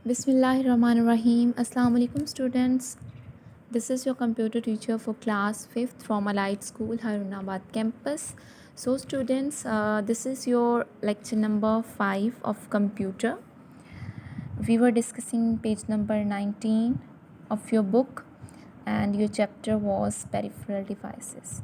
Bismillahirrahmanirrahim. Assalamu alaikum students. This is your computer teacher for class 5th from Allied School, Harunabad campus. So students, this is your lecture number 5 of computer. We were discussing page number 19 of your book and your chapter was peripheral devices.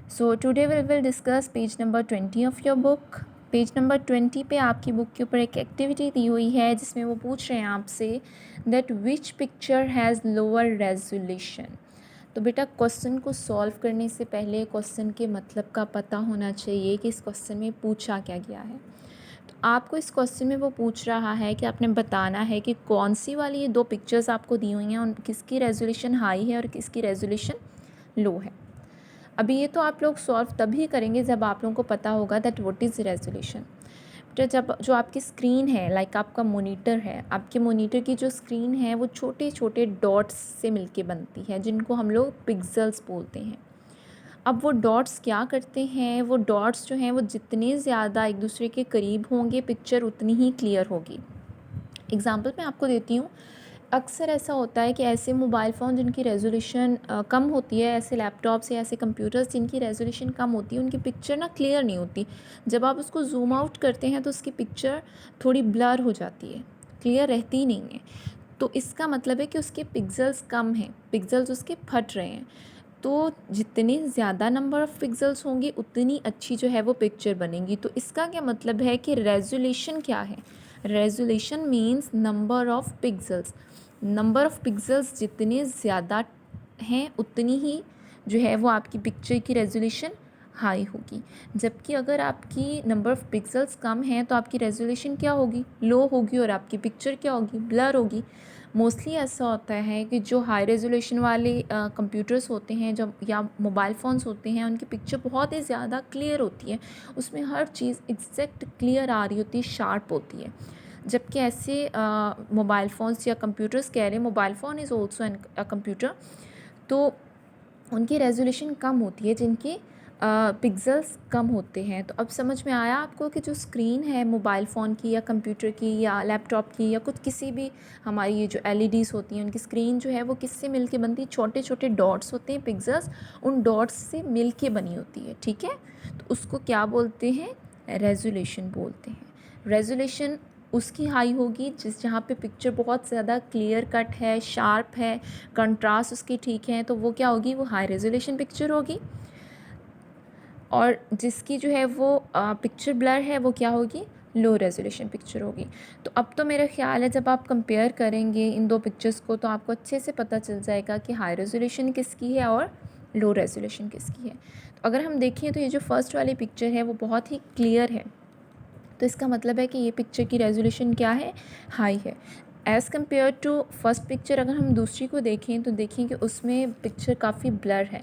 So today we will discuss page number 20 of your book. Page number 20 पे आपकी book के ऊपर एक activity दी हुई है जिसमें वो पूछ रहे हैं आपसे that which picture has lower resolution. तो बेटा क्वेश्चन को सॉल्व करने से पहले क्वेश्चन के मतलब का पता होना चाहिए कि इस क्वेश्चन में पूछा क्या गया है। तो आपको इस क्वेश्चन में वो पूछ रहा है कि आपने बताना है कि कौन सी वाली ये दो पिक्चर्स आपको दी हुई हैं उन किसकी रेजोल्यूशन हाई है और किसकी रेजोल्यूशन लो है। अभी ये तो आप लोग सॉल्व तभी करेंगे जब आप लोगों को पता होगा दैट व्हाट इज़ रेजोल्यूशन। तो जब जो आपकी स्क्रीन है लाइक आपका मोनीटर है, आपके मोनीटर की जो स्क्रीन है वो छोटे छोटे डॉट्स से मिलके बनती है जिनको हम लोग पिक्सेल्स बोलते हैं। अब वो डॉट्स क्या करते हैं, वो डॉट्स जो हैं वो जितने ज़्यादा एक दूसरे के करीब होंगे पिक्चर उतनी ही क्लियर होगी। एग्ज़ाम्पल मैं आपको देती हूँ। अक्सर ऐसा होता है कि ऐसे मोबाइल फ़ोन जिनकी रेजोल्यूशन कम होती है, ऐसे लैपटॉप्स या ऐसे कंप्यूटर्स जिनकी रेजोल्यूशन कम होती है, उनकी पिक्चर ना क्लियर नहीं होती। जब आप उसको ज़ूम आउट करते हैं तो उसकी पिक्चर थोड़ी ब्लर हो जाती है, क्लियर रहती ही नहीं है। तो इसका मतलब है कि उसके पिक्सेल्स कम हैं, पिक्सेल्स उसके फट रहे हैं। तो जितने ज़्यादा नंबर ऑफ़ पिक्सेल्स होंगे उतनी अच्छी जो है वो पिक्चर बनेगी। तो इसका क्या मतलब है कि रेजोल्यूशन क्या है? Resolution means number of pixels. Number of pixels जितने ज़्यादा हैं उतनी ही जो है वो आपकी पिक्चर की रेजोल्यूशन हाई होगी। जबकि अगर आपकी नंबर ऑफ़ पिक्सेल्स कम हैं तो आपकी रेजोल्यूशन क्या होगी? लो होगी और आपकी पिक्चर क्या होगी? ब्लर होगी। मोस्टली ऐसा होता है कि जो हाई रेजोल्यूशन वाले कंप्यूटर्स होते हैं जब या मोबाइल फ़ोन्स होते हैं उनकी पिक्चर बहुत ही ज़्यादा क्लियर होती है, उसमें हर चीज़ एग्जैक्ट क्लियर आ रही होती है, शार्प होती है। जबकि ऐसे मोबाइल फ़ोन्स या कंप्यूटर्स कह रहे हैं, mobile phone is also an computer, तो उनकी रेजोल्यूशन कम होती है जिनकी पिक्सेल्स कम होते हैं। तो अब समझ में आया आपको कि जो स्क्रीन है मोबाइल फ़ोन की या कंप्यूटर की या लैपटॉप की या कुछ किसी भी हमारी ये जो एलईडीज़ होती हैं उनकी स्क्रीन जो है वो किससे मिल के बनती है? छोटे छोटे डॉट्स होते हैं पिक्सेल्स, उन डॉट्स से मिल के बनी होती है। ठीक है, तो उसको क्या बोलते हैं? रेजोल्यूशन बोलते हैं। रेजोल्यूशन उसकी हाई होगी जहाँ पे पिक्चर बहुत ज़्यादा क्लियर कट है, शार्प है, कंट्रास्ट उसकी ठीक है, तो वो क्या होगी? वो हाई रेजोल्यूशन पिक्चर होगी। और जिसकी जो है वो पिक्चर ब्लर है वो क्या होगी? लो रेजोल्यूशन पिक्चर होगी। तो अब तो मेरा ख़्याल है जब आप कंपेयर करेंगे इन दो पिक्चर्स को तो आपको अच्छे से पता चल जाएगा कि हाई रेजोल्यूशन किसकी है और लो रेजोल्यूशन किसकी है। तो अगर हम देखें तो ये जो फर्स्ट वाली पिक्चर है वो बहुत ही क्लियर है, तो इसका मतलब है कि ये पिक्चर की रेजोल्यूशन क्या है? हाई है। As compare to first picture अगर हम दूसरी को देखें तो देखें कि उसमें पिक्चर काफ़ी ब्लर है,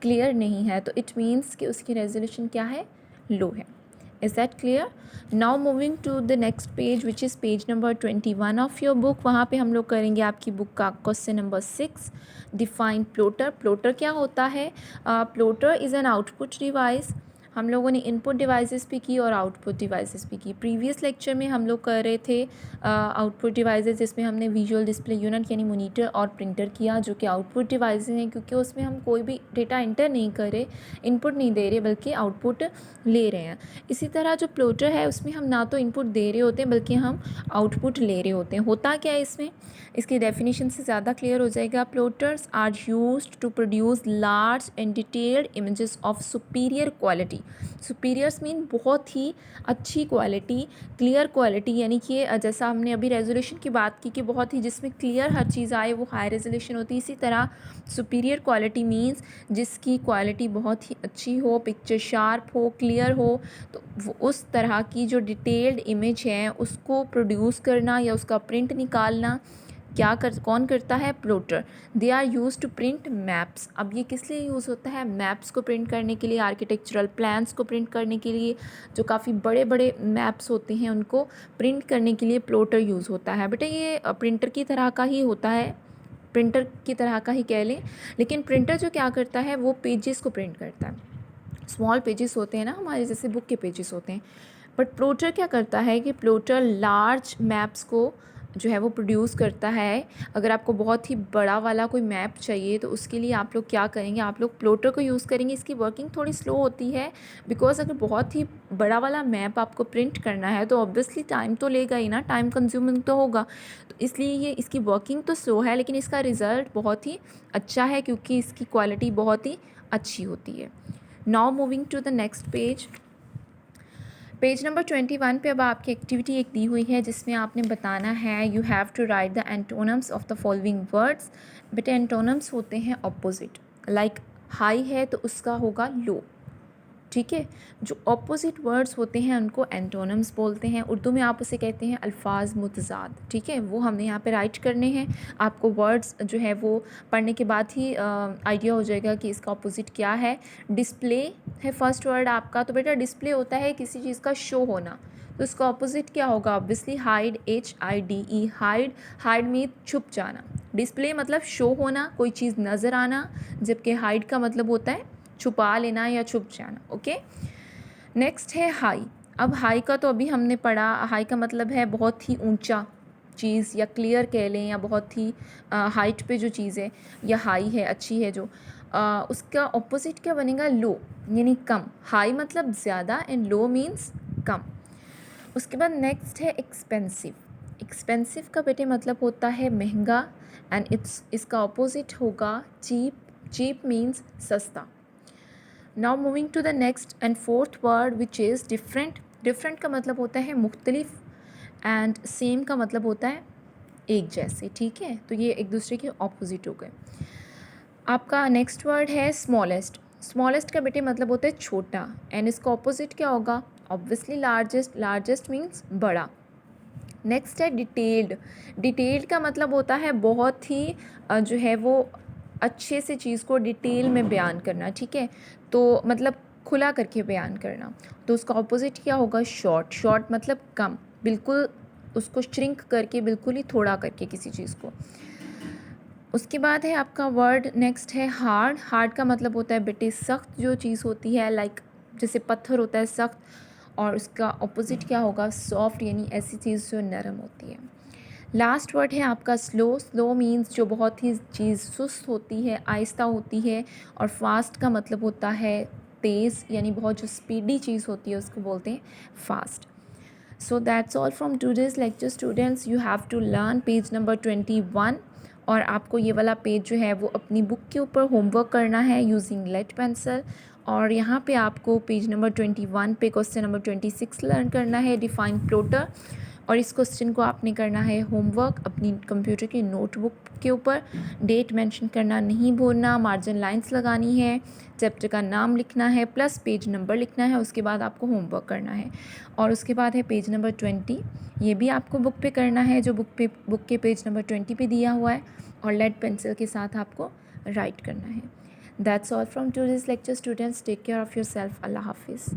क्लियर नहीं है, तो इट मीन्स कि उसकी रेजोल्यूशन क्या है? लो है। Is that clear? Now moving to the next page which is page number 21 of your book. वहाँ पे हम लोग करेंगे आपकी बुक का question number 6, define plotter. Plotter क्या होता है? Plotter is an output device. हम लोगों ने इनपुट डिवाइसेस भी की और आउटपुट डिवाइसेस भी की। प्रीवियस लेक्चर में हम लोग कर रहे थे आउटपुट डिवाइसेस जिसमें हमने विजुअल डिस्प्ले यूनिट यानी मॉनिटर और प्रिंटर किया जो कि आउटपुट डिवाइसेस हैं, क्योंकि उसमें हम कोई भी डेटा इंटर नहीं कर रहे, इनपुट नहीं दे रहे बल्कि आउटपुट ले रहे हैं। इसी तरह जो प्लोटर है उसमें हम ना तो इनपुट दे रहे होते हैं बल्कि हम आउटपुट ले रहे होते हैं। होता क्या है इसमें? इसकी डेफिनेशन से ज़्यादा क्लियर हो जाएगा। Plotters are used to produce large and detailed images of superior quality. Superiors mean बहुत ही अच्छी क्वालिटी, क्लियर क्वालिटी, यानी कि जैसा हमने अभी रेजोल्यूशन की बात की कि बहुत ही जिसमें क्लियर हर चीज़ आए वो हाई रेजोल्यूशन होती है। इसी तरह सुपीरियर क्वालिटी मीन्स जिसकी क्वालिटी बहुत ही अच्छी हो, पिक्चर शार्प हो, क्लियर हो, तो वो उस तरह की जो डिटेल्ड इमेज है उसको प्रोड्यूस करना या उसका प्रिंट निकालना कौन करता है? Plotter. They are use to print maps. अब ये किस लिए यूज़ होता है? मैप्स को प्रिंट करने के लिए, आर्किटेक्चरल प्लान्स को प्रिंट करने के लिए, जो काफ़ी बड़े बड़े मैप्स होते हैं उनको प्रिंट करने के लिए प्लोटर यूज़ होता है। बेटा ये प्रिंटर की तरह का ही होता है, प्रिंटर की तरह का ही कह लें, लेकिन प्रिंटर जो क्या करता है वो पेजेस को प्रिंट करता है। स्मॉल पेजेस होते हैं ना हमारे, जैसे बुक के पेजेस होते हैं, बट प्लोटर क्या करता है कि प्लोटर लार्ज मैप्स को जो है वो प्रोड्यूस करता है। अगर आपको बहुत ही बड़ा वाला कोई मैप चाहिए तो उसके लिए आप लोग क्या करेंगे, आप लोग प्लॉटर को यूज़ करेंगे। इसकी वर्किंग थोड़ी स्लो होती है बिकॉज़ अगर बहुत ही बड़ा वाला मैप आपको प्रिंट करना है तो ऑब्वियसली टाइम तो लेगा ही ना, टाइम कंज्यूमिंग तो होगा। तो इसलिए ये इसकी वर्किंग तो स्लो है, लेकिन इसका रिज़ल्ट बहुत ही अच्छा है क्योंकि इसकी क्वालिटी बहुत ही अच्छी होती है। Now moving to the next page, page number 21 पे अब आपकी एक्टिविटी एक दी हुई है जिसमें आपने बताना है you have to write the antonyms of the following words. But antonyms होते हैं ऑपोजिट, लाइक हाई है तो उसका होगा लो, ठीक है। जो ऑपोजिट वर्ड्स होते हैं उनको एंटोनम्स बोलते हैं। उर्दू में आप उसे कहते हैं अल्फाज मुतज़ाद, ठीक है। वो हमने यहाँ पे राइट करने हैं। आपको वर्ड्स जो है वो पढ़ने के बाद ही आइडिया हो जाएगा कि इसका ऑपोजिट क्या है। डिस्प्ले है फर्स्ट वर्ड आपका, तो बेटा डिस्प्ले होता है किसी चीज़ का शो होना, तो इसका ऑपोजिट क्या होगा, obviously hide, HIDE, hide. Hide mean छुप जाना, डिस्प्ले मतलब शो होना, कोई चीज़ नज़र आना, जबकि हाइड का मतलब होता है छुपा लेना या छुप जाना, ओके। नेक्स्ट है हाई। अब हाई का तो अभी हमने पढ़ा, हाई का मतलब है बहुत ही ऊंचा चीज़ या क्लियर कह लें, या बहुत ही हाइट पे जो चीज़ है या हाई है, अच्छी है जो, उसका ऑपोजिट क्या बनेगा, लो, यानी कम। हाई मतलब ज़्यादा एंड लो मीन्स कम। उसके बाद नेक्स्ट है एक्सपेंसिव। एक्सपेंसिव का बेटे मतलब होता है महंगा एंड इसका ऑपोजिट होगा चीप। चीप मीन्स सस्ता। Now moving to the next and fourth word which is different. Different का मतलब होता है मुख्तलिफ एंड सेम का मतलब होता है एक जैसे, ठीक है। तो ये एक दूसरे के ऑपोजिट हो गए। आपका नेक्स्ट वर्ड है स्मॉलेस्ट। स्मॉलेस्ट का बेटे मतलब होता है छोटा एंड इसका ऑपोजिट क्या होगा, ऑब्वियसली लार्जेस्ट। लार्जेस्ट मीन्स बड़ा। नेक्स्ट है डिटेल्ड। डिटेल्ड का मतलब होता है बहुत ही जो है वो अच्छे से चीज़ को डिटेल में बयान करना, ठीक है। तो मतलब खुला करके बयान करना, तो उसका ऑपोजिट क्या होगा, शॉर्ट। शॉर्ट मतलब कम, बिल्कुल उसको श्रिंक करके, बिल्कुल ही थोड़ा करके किसी चीज़ को। उसके बाद है आपका वर्ड नेक्स्ट है हार्ड। हार्ड का मतलब होता है बेटे सख्त जो चीज़ होती है, लाइक जैसे पत्थर होता है सख्त, और उसका ऑपोजिट क्या होगा, सॉफ्ट, यानी ऐसी चीज़ जो नरम होती है। लास्ट वर्ड है आपका स्लो। स्लो मीन्स जो बहुत ही चीज़ सुस्त होती है, आहिस्ता होती है। और फास्ट का मतलब होता है तेज़, यानी बहुत जो स्पीडी चीज़ होती है उसको बोलते हैं fast. So that's all from today's lecture students. You have to learn page number 21, और आपको ये वाला पेज जो है वो अपनी बुक के ऊपर होमवर्क करना है यूजिंग लेड पेंसिल। और यहाँ पे आपको पेज नंबर 21 पे क्वेश्चन नंबर 26 लर्न करना है, डिफाइन प्लॉटर। और इस क्वेश्चन को आपने करना है होमवर्क अपनी कंप्यूटर की नोटबुक के ऊपर। डेट मेंशन करना नहीं भूलना, मार्जिन लाइंस लगानी है, चैप्टर का नाम लिखना है प्लस पेज नंबर लिखना है। उसके बाद आपको होमवर्क करना है। और उसके बाद है पेज नंबर 20, ये भी आपको बुक पे करना है जो बुक के पेज नंबर 20 पे दिया हुआ है, और लेड पेंसिल के साथ आपको राइट करना है। That's all from today's lecture students. Take care of yourself. अल्लाह हाफिज़।